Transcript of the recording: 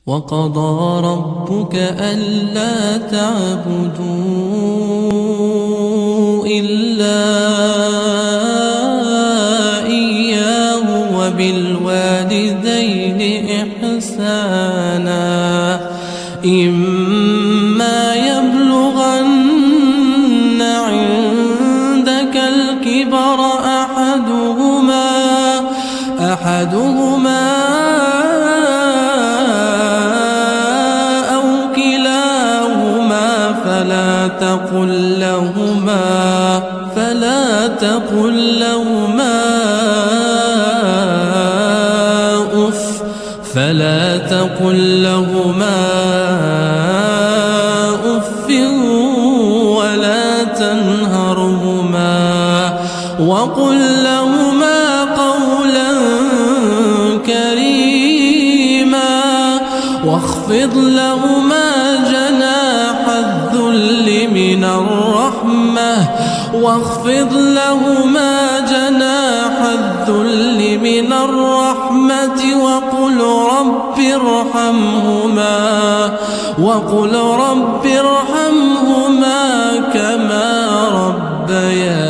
وقضى ربك ألا تعبدوا إلا إياه وبالوالدين إحسانا إما يبلغن عندك الكبر أحدهما أو كلاهما فلا تقل لهما أف ولا تنهرهما وقل لهما قولا كريما واخفض لهما جناح الذل من الرحمة وقل رب ارحمهما كما ربياني